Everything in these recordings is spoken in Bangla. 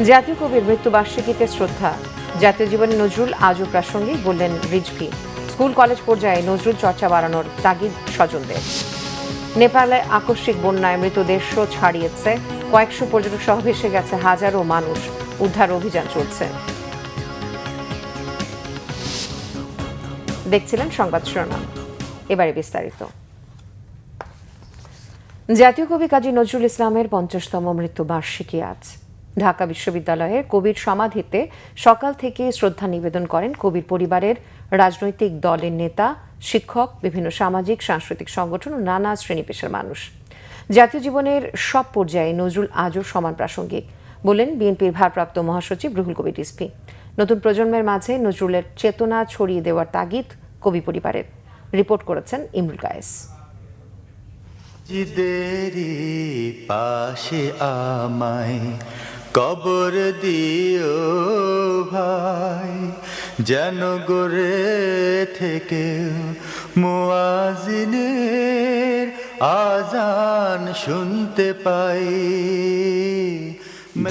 জাতীয় কবির মৃত্যুবার্ষিকীতে শ্রদ্ধা। জাতীয় জীবনে নজরুল আজও প্রাসঙ্গিক, বললেন রিজভী। স্কুল কলেজ পর্যায়ে নজরুল চর্চা বাড়ানোর তাগিদ স্বজনদের। নেপালে আকস্মিক বন্যায় মৃতদেহ ছাড়িয়েছে, কয়েকশো পর্যটক সহ ভেসে গেছে হাজারো মানুষ। উদ্ধার অভিযান চলছে। দেখছিলেন সংবাদ শিরোনাম, এবারে বিস্তারিত। জাতীয় কবি কাজী নজরুল ইসলামের 50তম মৃত্যুবার্ষিকী আজ। ঢাকা বিশ্ববিদ্যালয়ের কবির সমাধিতে সকাল থেকে শ্রদ্ধা নিবেদন করেন কবির পরিবারের, রাজনৈতিক দলের নেতা, শিক্ষক, বিভিন্ন সামাজিক সাংস্কৃতিক সংগঠন ও নানা শ্রেণী পেশার মানুষ। জাতীয় জীবনের সব পর্যায়ে নজরুল আজও সমান প্রাসঙ্গিক, বলেন বিএনপির ভারপ্রাপ্ত মহাসচিব রুহুল কবির রিজভী। নতুন প্রজন্মের মাঝে নজরুলের চেতনা ছড়িয়ে দেওয়ার তাগিদ কবি পরিবারের। রিপোর্ট করেছেন ইমরুল কায়েস। পাশে আমায় কবর দিও ভাই, যেন গড়ে থেকে মুয়াজ্জিনের আজান শুনতে পাই।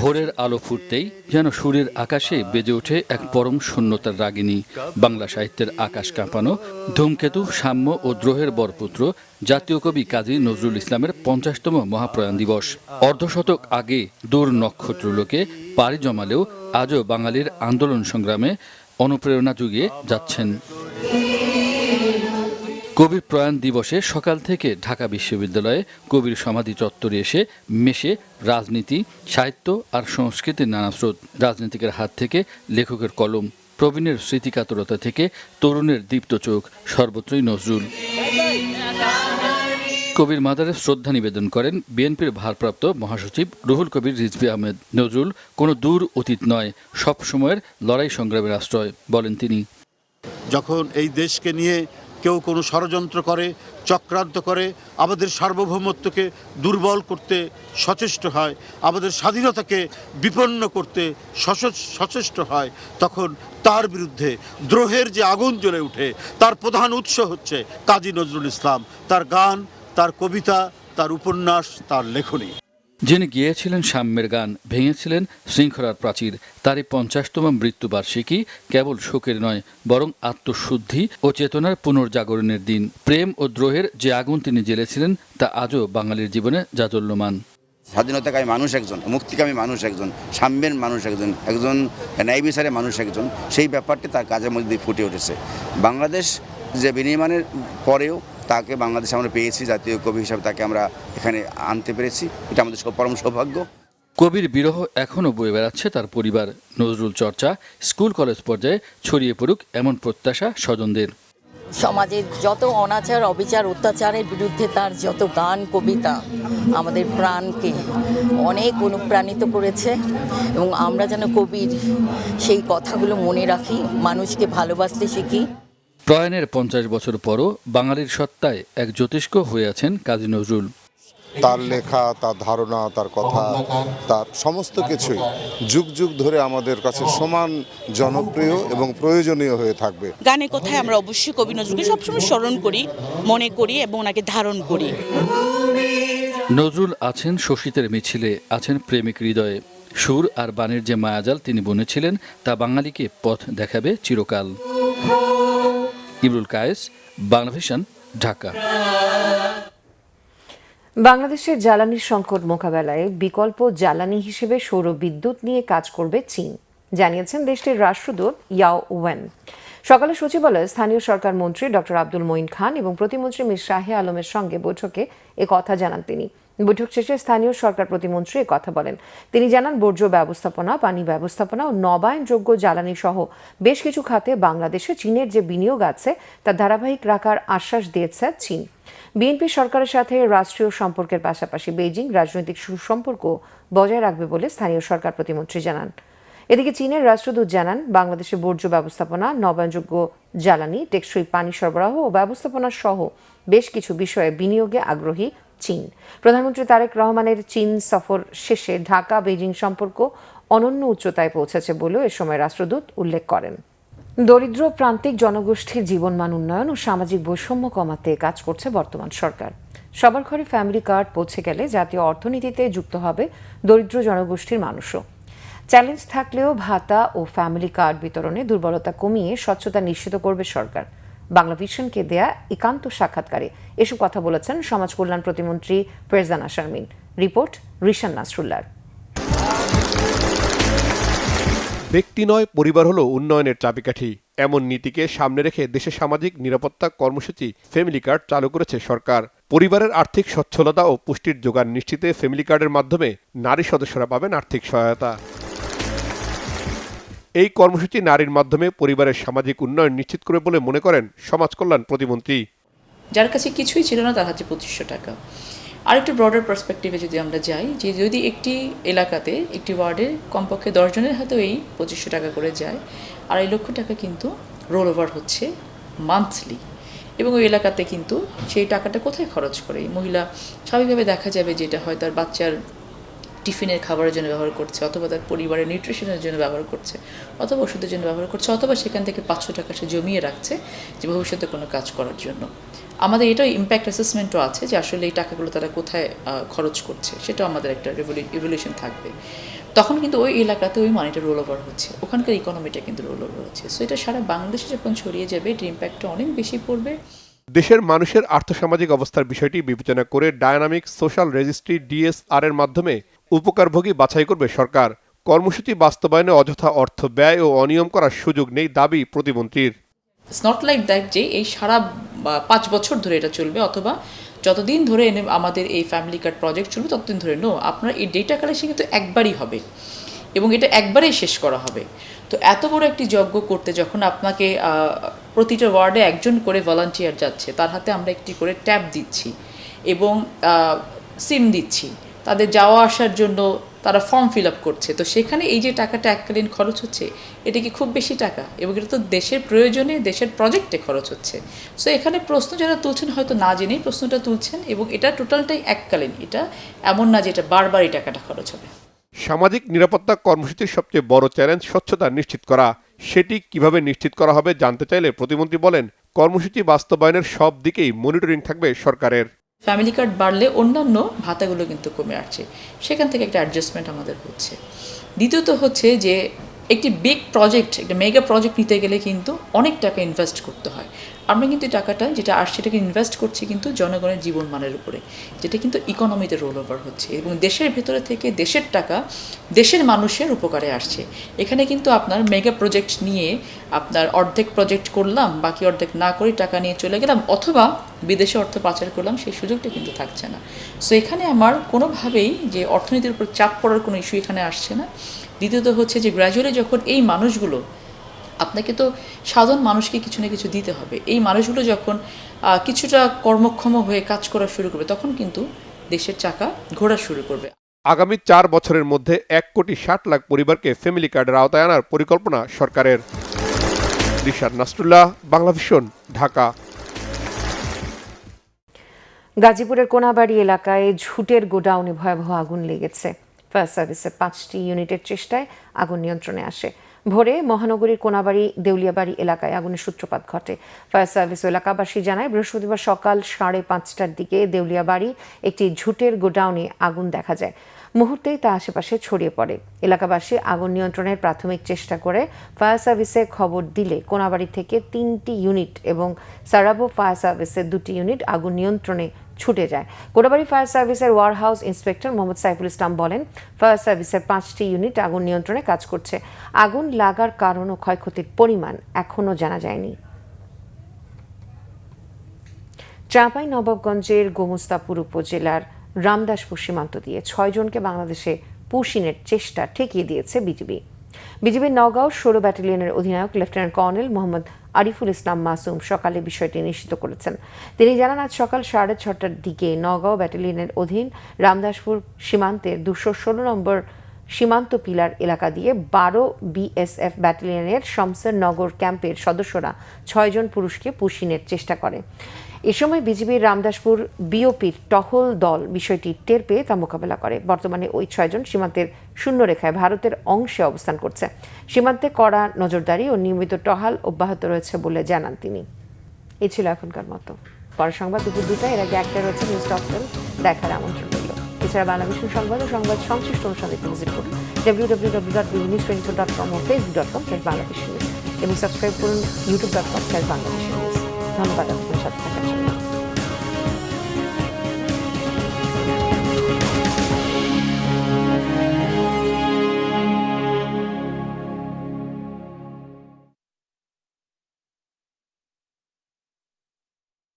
ভোরের আলো ফুটতেই যেন সুরের আকাশে বেজে ওঠে এক পরম শূন্যতার রাগিনী। বাংলা সাহিত্যের আকাশ কাঁপানো ধূমকেতু, সাম্য ও দ্রোহের বরপুত্র জাতীয় কবি কাজী নজরুল ইসলামের 50তম মহাপ্রয়াণ দিবস। অর্ধশতক আগে দূর নক্ষত্রলোকে পাড়ি জমালেও আজও বাঙালির আন্দোলন সংগ্রামে অনুপ্রেরণা জুগিয়ে যাচ্ছেন। কবির প্রয়াণ দিবসে সকাল থেকে ঢাকা বিশ্ববিদ্যালয়ে কবির সমাধি চত্বরে এসে মেশে রাজনীতি, সাহিত্য আর সংস্কৃতির নানা স্রোত। রাজনীতিকের হাত থেকে লেখকের কলম, প্রবীণের স্মৃতিকাতরতা থেকে তরুণের দীপ্ত চোখ, সর্বত্রই নজরুল। কবির মাদারে শ্রদ্ধা নিবেদন করেন বিএনপির ভারপ্রাপ্ত মহাসচিব রুহুল কবির রিজভী আহমেদ। নজরুল কোনো দূর অতীত নয়, সব সময়ের লড়াই সংগ্রামের আশ্রয়, বলেন তিনি। যখন এই দেশকে নিয়ে কেউ কোনো ষড়যন্ত্র করে, চক্রান্ত করে, আমাদের সার্বভৌমত্বকে দুর্বল করতে সচেষ্ট হয়, আমাদের স্বাধীনতাকে বিপন্ন করতে সচেষ্ট হয়, তখন তার বিরুদ্ধে দ্রোহের যে আগুন জ্বলে ওঠে, তার প্রধান উৎস হচ্ছে কাজী নজরুল ইসলাম। তার গান, তার কবিতা, তার উপন্যাস, তার লেখনী। যিনি গিয়েছিলেন সাম্যের গান, ভেঙেছিলেন শৃঙ্খলার প্রাচীর, তারই 50তম মৃত্যুবার্ষিকী কেবল শোকের নয়, বরং আত্মশুদ্ধি ও চেতনার পুনর্জাগরণের দিন। প্রেম ও দ্রোহের যে আগুন তিনি জ্বেলেছিলেন তা আজও বাঙালির জীবনে জাজ্বল্যমান। স্বাধীনতাকামী মানুষ একজন, মুক্তিকামী মানুষ একজন, সাম্যের মানুষ একজন, একজন ন্যায় বিচারের মানুষ একজন, সেই ব্যাপারটি তার কাজের মধ্যে ফুটে উঠেছে। বাংলাদেশ যে বিনির্মাণের পরেও তাকে বাংলাদেশে আমরা পেয়েছি, জাতীয় কবি হিসাবে তাকে আমরা এখানে আনতে পেরেছি, এটা আমাদের পরম সৌভাগ্য। কবির বিরহ এখনও বয়ে বেড়াচ্ছে তার পরিবার। নজরুল চর্চা স্কুল কলেজ পর্যায়ে ছড়িয়ে পড়ুক এমন প্রত্যাশা স্বজনদের। সমাজের যত অনাচার, অবিচার, অত্যাচারের বিরুদ্ধে তার যত গান, কবিতা আমাদের প্রাণকে অনেক অনুপ্রাণিত করেছে, এবং আমরা যেন কবির সেই কথাগুলো মনে রাখি, মানুষকে ভালোবাসতে শিখি। প্রয়াণের 50 বছর পরও বাঙালির সত্তায় এক জ্যোতিষ্ক হয়ে আছেন কাজী নজরুল। তার লেখা, তার ধারণা, তার কথা, তার সমস্ত কিছুই যুগ যুগ ধরে আমাদের কাছে সমান জনপ্রিয় এবং প্রয়োজনীয় হয়ে থাকবে। গানে কথায় আমরা অবশ্যই কবি নজরুলকে সবসময় স্মরণ করি, মনে করি এবং ওনাকে ধারণ করি। নজরুল আছেন শোষিতের মিছিলে, আছেন প্রেমিক হৃদয়ে। সুর আর বাণীর যে মায়াজাল তিনি বুনেছিলেন তা বাঙালিকে পথ দেখাবে চিরকাল। ইমরুল কায়েস, বাংলাভিশন, ঢাকা। বাংলাদেশের জ্বালানি সংকট মোকাবেলায় বিকল্প জ্বালানি হিসেবে সৌর বিদ্যুৎ নিয়ে কাজ করবে চীন, জানিয়েছেন দেশটির রাষ্ট্রদূত ইয়াও ওয়েন। সকালে সচিবালয়ে স্থানীয় সরকার মন্ত্রী ডক্টর আব্দুল মঈন খান এবং প্রতিমন্ত্রী মির শাহে আলমের সঙ্গে বৈঠকে কথা জানান তিনি। বৈঠক শেষে স্থানীয় সরকার প্রতিমন্ত্রী কথা বলেন। তিনি জানান, বর্জ্য ব্যবস্থাপনা, পানি ব্যবস্থাপনা ও নবায়নযোগ্য জ্বালানি সহ বেশ কিছু খাতে বাংলাদেশে চীনের যে বিনিয়োগ আছে তা ধারাবাহিক রাখার আশ্বাস দিয়েছে চীন। বিএনপি সরকারের সাথে রাষ্ট্রীয় সম্পর্কের পাশাপাশি বেইজিং রাজনৈতিক সুসম্পর্ক বজায় রাখবে বলে স্থানীয় সরকার প্রতিমন্ত্রী জানান। এদিকে চীনের রাষ্ট্রদূত জানান, বাংলাদেশে বর্জ্য ব্যবস্থাপনা, নবায়নযোগ্য জ্বালানি, টেকসই পানি সরবরাহ ও ব্যবস্থাপনা সহ বেশ কিছু বিষয়ে বিনিয়োগে আগ্রহী চীন। প্রধানমন্ত্রী তারেক রহমানের চীন সফর শেষে ঢাকা বেইজিং সম্পর্ক অনন্য উচ্চতায় পৌঁছেছে বলেও এ সময় রাষ্ট্রদূত উল্লেখ করেন। দরিদ্র প্রান্তিক জনগোষ্ঠীর জীবনমান উন্নয়ন ও সামাজিক বৈষম্য কমাতে কাজ করছে বর্তমান সরকার। সবার ঘরে ফ্যামিলি কার্ড পৌঁছে গেলে জাতীয় অর্থনীতিতে যুক্ত হবে দরিদ্র জনগোষ্ঠীর মানুষও। চ্যালেঞ্জ থাকলেও ভাতা ও ফ্যামিলি কার্ড বিতরণে দুর্বলতা কমিয়ে স্বচ্ছতা নিশ্চিত করবে সরকার। বাংলা ভিশনকে দেয়া একান্ত সাক্ষাৎকারে এসব কথা বলেছেন সমাজ কল্যাণ প্রতিমন্ত্রী ফারজানা শারমিন। রিপোর্ট রিশান নাসরুল্লাহর। ব্যক্তি নয়, পরিবার হলো উন্নয়নের চাবিকাঠি। এমন নীতিকে সামনে রেখে দেশে সামাজিক নিরাপত্তা কর্মসূচি ফ্যামিলি কার্ড চালু করেছে সরকার। পরিবারের আর্থিক সচ্ছলতা ও পুষ্টির যোগান নিশ্চিতে ফ্যামিলি কার্ডের মাধ্যমে নারী সদস্যরা পাবেন আর্থিক সহায়তা। এই কর্মসূচি নারীর মাধ্যমে পরিবারের সামাজিক উন্নয়ন নিশ্চিত করে বলে মনে করেন সমাজ কল্যাণ প্রতিমন্ত্রী। যার কাছে কিছুই ছিল না তার হাতে 2500 টাকা। আরেকটু ব্রডার পার্সপেক্টিভে যদি আমরা যাই, যে যদি একটি এলাকাতে একটি ওয়ার্ডে কমপক্ষে 10 জনের হাতেও এই 2500 টাকা করে যায়, 2.5 লক্ষ টাকা কিন্তু রোল ওভার হচ্ছে মান্থলি। এবং ওই এলাকাতে কিন্তু সেই টাকাটা কোথায় খরচ করে এই মহিলা স্বাভাবিকভাবে দেখা যাবে যেটা হয় তার বাচ্চার টিফিনের খাবারের জন্য ব্যবহার করছে, অথবা তার পরিবারের নিউট্রিশনের জন্য ব্যবহার করছে, অথবা ওষুধের জন্য ব্যবহার করছে, অথবা সেখান থেকে 500 টাকা সে জমিয়ে রাখছে যে ভবিষ্যতে কোনো কাজ করার জন্য। আমাদের এটাও ইম্প্যাক্ট অ্যাসেসমেন্টও আছে যে আসলে এই টাকাগুলো তারা কোথায় খরচ করছে, সেটাও আমাদের একটা ইভ্যালুয়েশন থাকবে। তখন কিন্তু ওই এলাকাতে ওই মানিটা রোল ওভার হচ্ছে, ওখানকার ইকোনমিটা কিন্তু রোল ওভার হচ্ছে। সো এটা সারা বাংলাদেশে যখন ছড়িয়ে যাবে এটার ইম্প্যাক্টটা অনেক বেশি পড়বে। দেশের মানুষের আর্থসামাজিক অবস্থার বিষয়টি বিবেচনা করে ডায়নামিক সোশ্যাল রেজিস্ট্রি ডিএসআর এর মাধ্যমে উপকারভোগী বাছাই করবে সরকার। কর্মসূচি বাস্তবায়নে অযথা অর্থ ব্যয় ও অনিয়ম করার সুযোগ নেই দাবি প্রতিমন্ত্রীর। ইটস নট লাইক দ্যাট যে এই সারা 5 বছর ধরে এটা চলবে, অথবা যতদিন ধরে আমাদের এই ফ্যামিলি কার্ড প্রজেক্ট চলবে ততদিন ধরে। নো, আপনার এই ডেটা কালেকশন কিন্তু একবারই হবে এবং এটা একবারেই শেষ করা হবে। তো এত বড় একটি যজ্ঞ করতে যখন আপনাকে প্রতিটা ওয়ার্ডে একজন করে ভলান্টিয়ার যাচ্ছে, তার হাতে আমরা একটি করে ট্যাব দিচ্ছি এবং সিম দিচ্ছি, তাদের যাওয়া আসার জন্য তারা ফর্ম ফিল আপ করছে, তো সেখানে এই যে টাকাটা এককালীন খরচ হচ্ছে এটা কি খুব বেশি টাকা? এবং এটা তো দেশের প্রয়োজনে দেশের প্রজেক্টে খরচ হচ্ছে। সো এখানে প্রশ্ন যারা তুলছেন হয়তো না জেনেই প্রশ্নটা তুলছেন, এবং এটা টোটালটাই এককালীন, এটা এমন না যে এটা বারবার এই টাকাটা খরচ হবে। সামাজিক নিরাপত্তা কর্মসূচির সবচেয়ে বড় চ্যালেঞ্জ স্বচ্ছতা নিশ্চিত করা। সেটি কিভাবে নিশ্চিত করা হবে জানতে চাইলে প্রতিমন্ত্রী বলেন, কর্মসূচি বাস্তবায়নের সব দিকেই মনিটরিং থাকবে সরকারের। ফ্যামিলি কার্ড বাড়লে অন্যান্য ভাতাগুলো কিন্তু কমে আসছে, সেখান থেকে একটা অ্যাডজাস্টমেন্ট আমাদের হচ্ছে। দ্বিতীয়ত হচ্ছে যে একটি বিগ প্রজেক্ট, একটা মেগা প্রজেক্ট নিতে গেলে কিন্তু অনেক টাকা ইনভেস্ট করতে হয়। আমরা কিন্তু টাকাটা যেটা আর সেটাকে ইনভেস্ট করছি কিন্তু জনগণের জীবনমানের উপরে, যেটা কিন্তু ইকোনমিতে রোল ওভার হচ্ছে এবং দেশের ভেতরে থেকে দেশের টাকা দেশের মানুষের উপকারে আসছে। এখানে কিন্তু আপনার মেগা প্রজেক্ট নিয়ে আপনার অর্ধেক প্রজেক্ট করলাম, বাকি অর্ধেক না করে টাকা নিয়ে চলে গেলাম, অথবা বিদেশে অর্থ পাচার করলাম, সেই সুযোগটা কিন্তু থাকছে না। সো এখানে আমার কোনোভাবেই যে অর্থনীতির উপর চাপ পড়ার কোনো ইস্যু এখানে আসছে না। দ্বিতীয়ত হচ্ছে যে গ্র্যাজুয়ালি যখন এই মানুষগুলো, আপনাকে তো সাধারণ মানুষকে কিছু না কিছু দিতে হবে, এই মানুষগুলো যখন কিছুটা কর্মক্ষম হয়ে কাজ করা শুরু করবে তখন কিন্তু দেশের চাকা ঘোরা শুরু করবে। আগামী 4 বছরের মধ্যে 1,60,00,000 পরিবারকে ফ্যামিলি কার্ডের আওতায় আনার পরিকল্পনা সরকারের। রিশাদ নাসরুল্লাহ, বাংলা ভিশন, ঢাকা। গাজীপুরের কোনাবাড়ি এলাকায় ঝুটের গোডাউনে ভয়াবহ আগুন লেগেছে। ফায়ার সার্ভিসের 5টি ইউনিটের চেষ্টায় আগুন নিয়ন্ত্রণে আসে। ভোরে মহানগরীর কোনাবাড়ি দেউলিয়াবাড়ি এলাকায় আগুনের সূত্রপাত ঘটে। ফায়ার সার্ভিস ও এলাকাবাসী জানায়, বৃহস্পতিবার সকাল 5:30টার দিকে দেউলিয়াবাড়ি একটি ঝুটের গোডাউনে আগুন দেখা যায়। মুহূর্তেই তা আশেপাশে ছড়িয়ে পড়ে। এলাকাবাসী আগুন নিয়ন্ত্রণের প্রাথমিক চেষ্টা করে ফায়ার সার্ভিসে খবর দিলে কোনাবাড়ি থেকে 3টি ইউনিট এবং সারাবো ফায়ার সার্ভিসের 2টি ইউনিট আগুন নিয়ন্ত্রণে ছুটে যায়। কোনাবাড়ি ফায়ার সার্ভিসের ওয়ারহাউস ইন্সপেক্টর মোহাম্মদ সাইফুল ইসলাম বলেন, ফায়ার সার্ভিসের 5টি ইউনিট আগুন নিয়ন্ত্রণে কাজ করছে। আগুন লাগার কারণ ও ক্ষয়ক্ষতির পরিমাণ এখনও জানা যায়নি। চাঁপাইনবাবগঞ্জের গোমস্তাপুর উপজেলার রামদাসপুর সীমান্ত দিয়ে 6 জনকে বাংলাদেশে পুশিনের চেষ্টা ঠেকিয়ে দিয়েছে বিজিবি। বিজিবির নওগাঁও 16 ব্যাটালিয়নের অধিনায়ক লেফটেন্যান্ট কর্নেল মোহাম্মদ আরিফুল ইসলাম মাসুম সকালে বিষয়টি নিশ্চিত করেছেন। তিনি জানান, আজ সকাল 6:30টার দিকে নওগাঁও ব্যাটালিয়নের অধীন রামদাসপুর সীমান্তের 216 নম্বর সীমান্ত পিলার এলাকা দিয়ে 12 বিএসএফ ব্যাটালিয়নের শমসেরনগর ক্যাম্পের সদস্যরা 6 জন পুরুষকে পুশিনের চেষ্টা করে। এ সময় বিজিবির রামদাসপুর বিওপির টহল দল বিষয়টি টের পেয়ে তা মোকাবেলা করে। বর্তমানে ওই 6 জন সীমান্তের শূন্যরেখায় ভারতের অংশে অবস্থান করছে। সীমান্তে কড়া নজরদারি ও নিয়মিত টহল অব্যাহত রয়েছে বলে জানান তিনি। এই ছিল এখনকার মতো। পরের সংবাদ দুপুর 2টায়। এর আগে একটা রয়েছে নিউজ টক দেখার আমন্ত্রণ রইল। এছাড়া বাংলাদেশের সংবাদ ও সংবাদ সংশ্লিষ্ট অনুষ্ঠান দেখতে ভিজিট করুন www.bbnews24.com ও facebook.com/bangladeshnews এবং সাবস্ক্রাইব করুন youtube.com/bangladeshnews। ধন্যবাদ আপনার সাথে থাকার জন্য।